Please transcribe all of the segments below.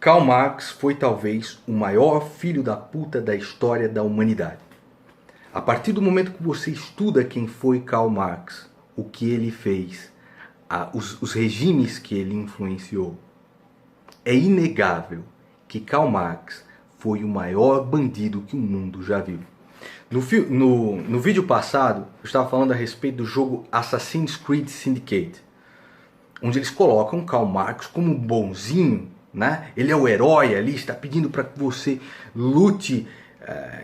Karl Marx foi talvez o maior filho da puta da história da humanidade. A partir do momento que você estuda quem foi Karl Marx, o que ele fez, os regimes que ele influenciou, é inegável que Karl Marx foi o maior bandido que o mundo já viu. No vídeo passado, eu estava falando a respeito do jogo Assassin's Creed Syndicate, onde eles colocam Karl Marx como bonzinho, né? Ele é o herói ali, está pedindo para que você lute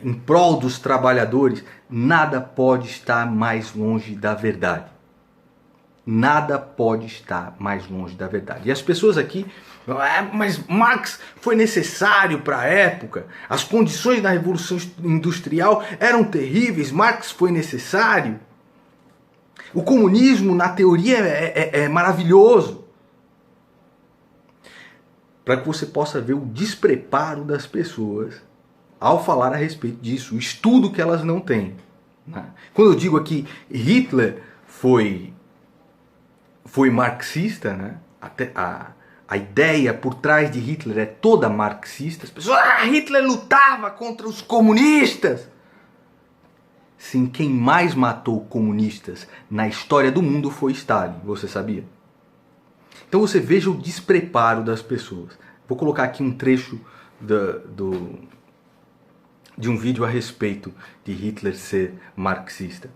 em prol dos trabalhadores. Nada pode estar mais longe da verdade. Nada pode estar mais longe da verdade. E as pessoas aqui, mas Marx foi necessário para a época, as condições da Revolução Industrial eram terríveis, Marx foi necessário. O comunismo, na teoria, é maravilhoso. Para que você possa ver o despreparo das pessoas ao falar a respeito disso, o estudo que elas não têm. Quando eu digo aqui Hitler foi marxista, né? Até a ideia por trás de Hitler é toda marxista. As pessoas, Hitler lutava contra os comunistas. Sim, quem mais matou comunistas na história do mundo foi Stalin, você sabia? Então você veja o despreparo das pessoas. Vou colocar aqui um trecho de um vídeo a respeito de Hitler ser marxista.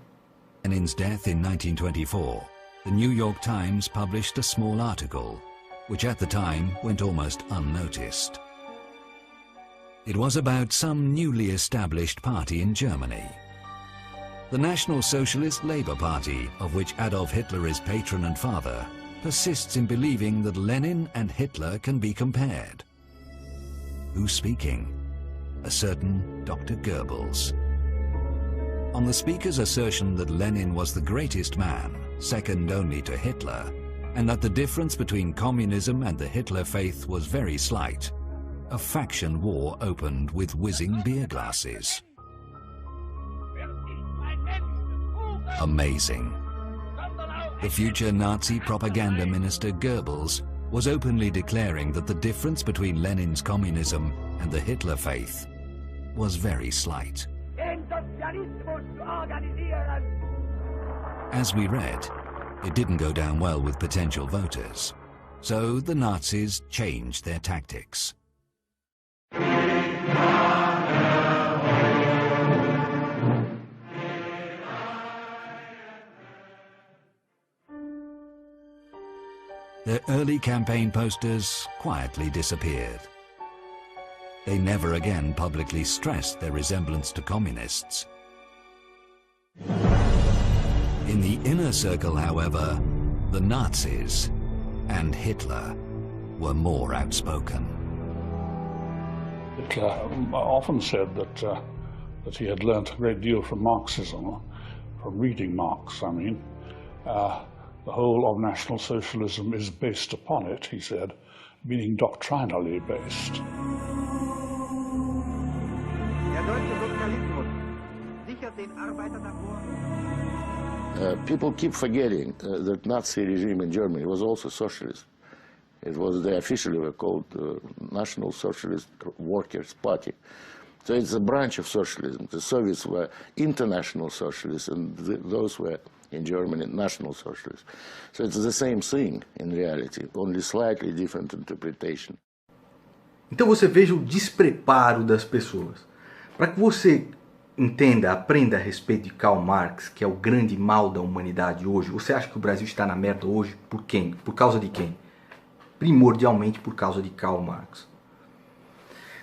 Lenin's death in 1924, the New York Times published a small article, which at the time went almost unnoticed. It was about some newly established party in Germany. The National Socialist Labour Party, of which Adolf Hitler is patron and father, persists in believing that Lenin and Hitler can be compared. Who's speaking? A certain Dr. Goebbels. On the speaker's assertion that Lenin was the greatest man, second only to Hitler, and that the difference between communism and the Hitler faith was very slight, a faction war opened with whizzing beer glasses. Amazing. The future Nazi propaganda minister Goebbels was openly declaring that the difference between Lenin's communism and the Hitler faith was very slight. As we read, it didn't go down well with potential voters, so the Nazis changed their tactics. Their early campaign posters quietly disappeared. They never again publicly stressed their resemblance to communists. In the inner circle, however, the Nazis and Hitler were more outspoken. Hitler often said that he had learnt a great deal from Marxism, from reading Marx, I mean. The whole of National Socialism is based upon it, he said, meaning doctrinally based. People keep forgetting that Nazi regime in Germany was also socialist. They officially were called National Socialist Workers' Party. So it's a branch of socialism. The Soviets were international socialists, and those were, in Germany, national socialists. So it's the same thing in reality, only slightly different interpretation. Então você veja o despreparo das pessoas. Para que você entenda, aprenda a respeito de Karl Marx, que é o grande mal da humanidade hoje, você acha que o Brasil está na merda hoje por quem? Por causa de quem? Primordialmente por causa de Karl Marx.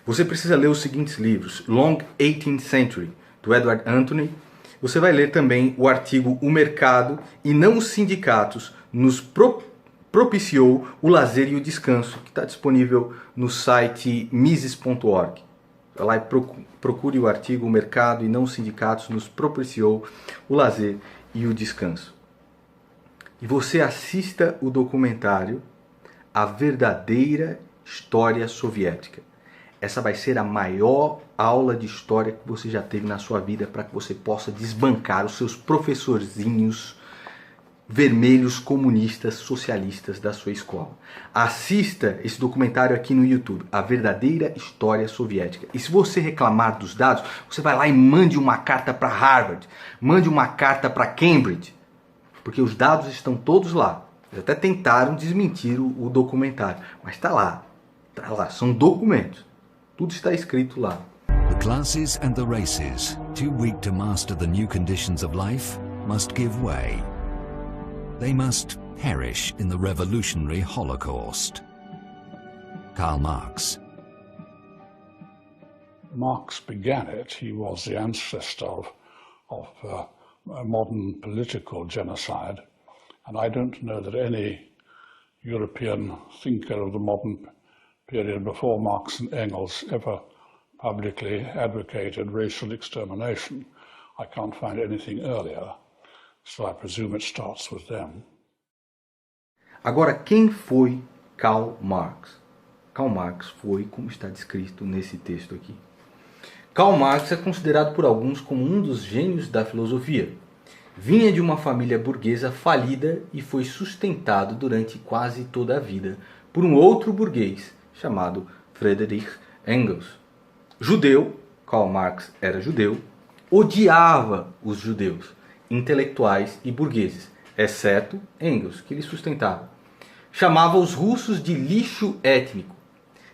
Você precisa ler os seguintes livros: Long 18th Century, do Edward Anthony. Você vai ler também o artigo O Mercado e não os Sindicatos nos propiciou o lazer e o descanso, que está disponível no site mises.org. Vai lá e procure o artigo O Mercado e não os Sindicatos nos propiciou o lazer e o descanso. E você assista o documentário A Verdadeira História Soviética. Essa vai ser a maior aula de história que você já teve na sua vida, para que você possa desbancar os seus professorzinhos vermelhos comunistas socialistas da sua escola. Assista esse documentário aqui no YouTube, A Verdadeira História Soviética. E se você reclamar dos dados, você vai lá e mande uma carta para Harvard, mande uma carta para Cambridge, porque os dados estão todos lá. Eles até tentaram desmentir o documentário, mas está lá, são documentos. Tudo está escrito lá. The classes and the races, too weak to master the new conditions of life, must give way. They must perish in the revolutionary Holocaust. Karl Marx. Marx began it. He was the ancestor of modern political genocide. And I don't know that any European thinker of the modern period before Marx and Engels ever publicly advocated racial extermination. I can't find anything earlier, so I presume it starts with them. Agora, quem foi Karl Marx? Karl Marx foi, como está descrito nesse texto aqui. Karl Marx é considerado por alguns como um dos gênios da filosofia. Vinha de uma família burguesa falida e foi sustentado durante quase toda a vida por um outro burguês chamado Friedrich Engels. Judeu, Karl Marx era judeu, odiava os judeus, intelectuais e burgueses, exceto Engels, que lhe sustentava. Chamava os russos de lixo étnico.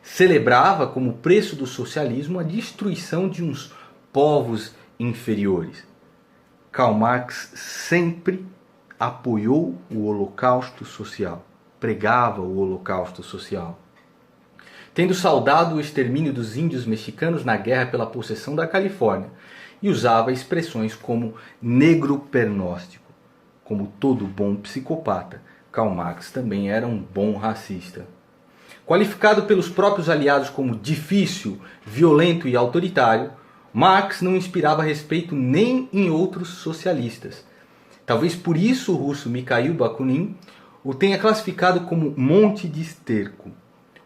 Celebrava como preço do socialismo a destruição de uns povos inferiores. Karl Marx sempre apoiou o Holocausto social, pregava o Holocausto social. Tendo saudado o extermínio dos índios mexicanos na guerra pela possessão da Califórnia, e usava expressões como negro pernóstico. Como todo bom psicopata, Karl Marx também era um bom racista. Qualificado pelos próprios aliados como difícil, violento e autoritário, Marx não inspirava respeito nem em outros socialistas. Talvez por isso o russo Mikhail Bakunin o tenha classificado como monte de esterco,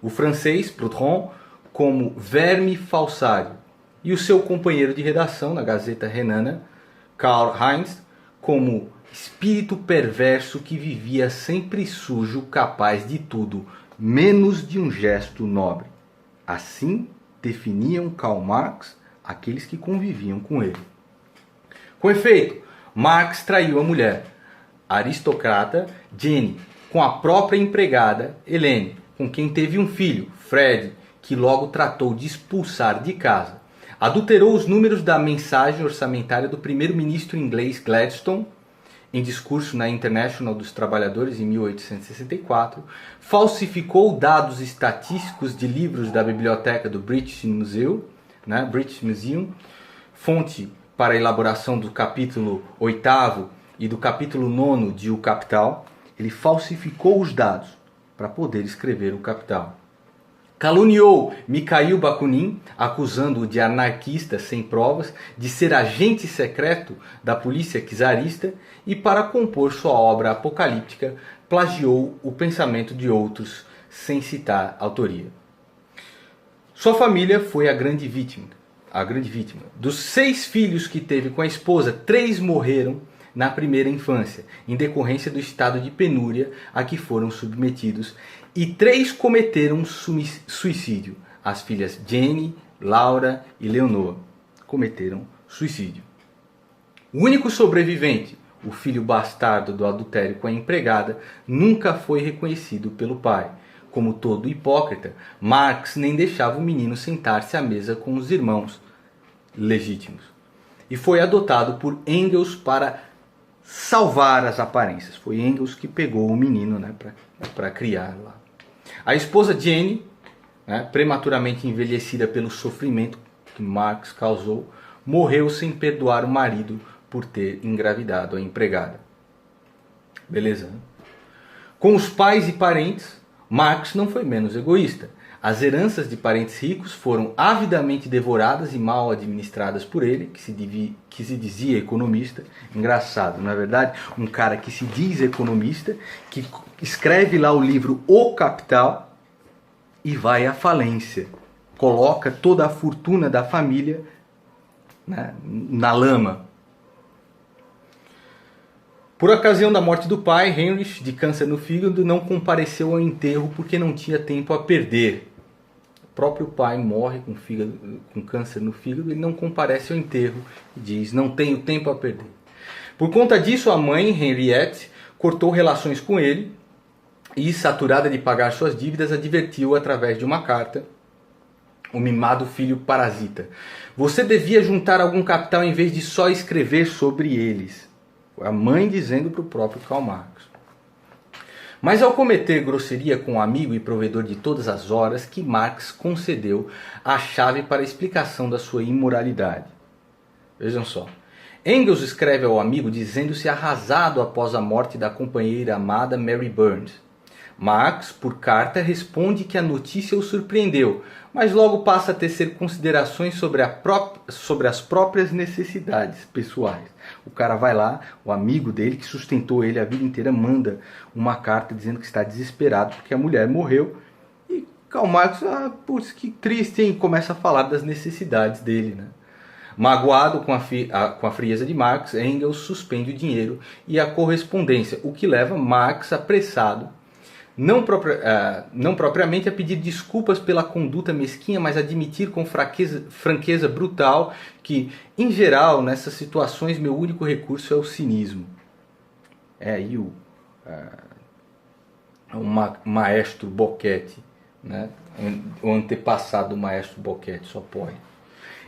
o francês Proudhon como verme falsário e o seu companheiro de redação na Gazeta Renana, Karl Heinz, como espírito perverso que vivia sempre sujo, capaz de tudo, menos de um gesto nobre. Assim definiam Karl Marx aqueles que conviviam com ele. Com efeito, Marx traiu a mulher, a aristocrata Jenny, com a própria empregada Helene, com quem teve um filho, Fred, que logo tratou de expulsar de casa. Adulterou os números da mensagem orçamentária do primeiro-ministro inglês Gladstone, em discurso na International dos Trabalhadores em 1864, falsificou dados estatísticos de livros da biblioteca do British Museum, fonte para a elaboração do capítulo 8º e do capítulo 9º de O Capital. Ele falsificou os dados para poder escrever O Capital. Caluniou Mikhail Bakunin, acusando-o de anarquista sem provas, de ser agente secreto da polícia czarista e, para compor sua obra apocalíptica, plagiou o pensamento de outros sem citar autoria. Sua família foi a grande vítima. Dos 6 filhos que teve com a esposa, 3 morreram na primeira infância, em decorrência do estado de penúria a que foram submetidos, e 3 cometeram suicídio. As filhas Jenny, Laura e Leonor cometeram suicídio. O único sobrevivente, o filho bastardo do adultério com a empregada, nunca foi reconhecido pelo pai. Como todo hipócrita, Marx nem deixava o menino sentar-se à mesa com os irmãos legítimos. E foi adotado por Engels para salvar as aparências. Foi Engels que pegou o menino, para criar lá. A esposa Jenny, prematuramente envelhecida pelo sofrimento que Marx causou, morreu sem perdoar o marido por ter engravidado a empregada. Beleza, né? Com os pais e parentes, Marx não foi menos egoísta. As heranças de parentes ricos foram avidamente devoradas e mal administradas por ele, que se dizia economista. Engraçado, não é verdade? Um cara que se diz economista, que escreve lá o livro O Capital e vai à falência. Coloca toda a fortuna da família, na lama. Por ocasião da morte do pai, Heinrich, de câncer no fígado, não compareceu ao enterro porque não tinha tempo a perder. O próprio pai morre com câncer no fígado, ele não comparece ao enterro e diz: não tenho tempo a perder. Por conta disso, a mãe, Henriette, cortou relações com ele e, saturada de pagar suas dívidas, advertiu através de uma carta o mimado filho parasita: você devia juntar algum capital em vez de só escrever sobre eles. A mãe dizendo para o próprio Karl Marx. Mas ao cometer grosseria com o amigo e provedor de todas as horas, que Marx concedeu a chave para a explicação da sua imoralidade. Vejam só. Engels escreve ao amigo dizendo-se arrasado após a morte da companheira amada Mary Burns. Marx, por carta, responde que a notícia o surpreendeu, mas logo passa a tecer considerações sobre as próprias necessidades pessoais. O cara vai lá, o amigo dele, que sustentou ele a vida inteira, manda uma carta dizendo que está desesperado porque a mulher morreu. E Karl Marx, putz, que triste, hein? Começa a falar das necessidades dele, né? Magoado com a frieza de Marx, Engels suspende o dinheiro e a correspondência, o que leva Marx apressado, não propriamente a pedir desculpas pela conduta mesquinha, mas admitir com franqueza brutal que, em geral, nessas situações, meu único recurso é o cinismo. É aí o maestro Bocchetto, né? O antepassado do maestro Bocchetto, só pode.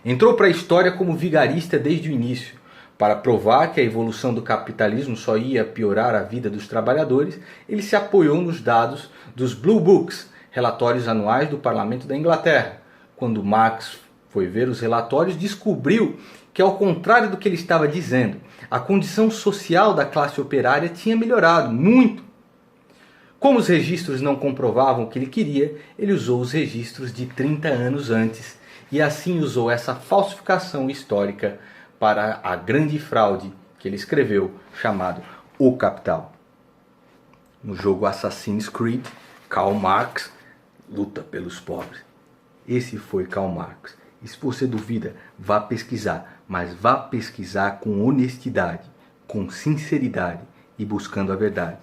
Entrou para a história como vigarista desde o início. Para provar que a evolução do capitalismo só ia piorar a vida dos trabalhadores, ele se apoiou nos dados dos Blue Books, relatórios anuais do Parlamento da Inglaterra. Quando Marx foi ver os relatórios, descobriu que, ao contrário do que ele estava dizendo, a condição social da classe operária tinha melhorado muito. Como os registros não comprovavam o que ele queria, ele usou os registros de 30 anos antes e assim usou essa falsificação histórica para a grande fraude que ele escreveu, chamado O Capital. No jogo Assassin's Creed, Karl Marx luta pelos pobres. Esse foi Karl Marx. E se você duvida, vá pesquisar, mas vá pesquisar com honestidade, com sinceridade e buscando a verdade.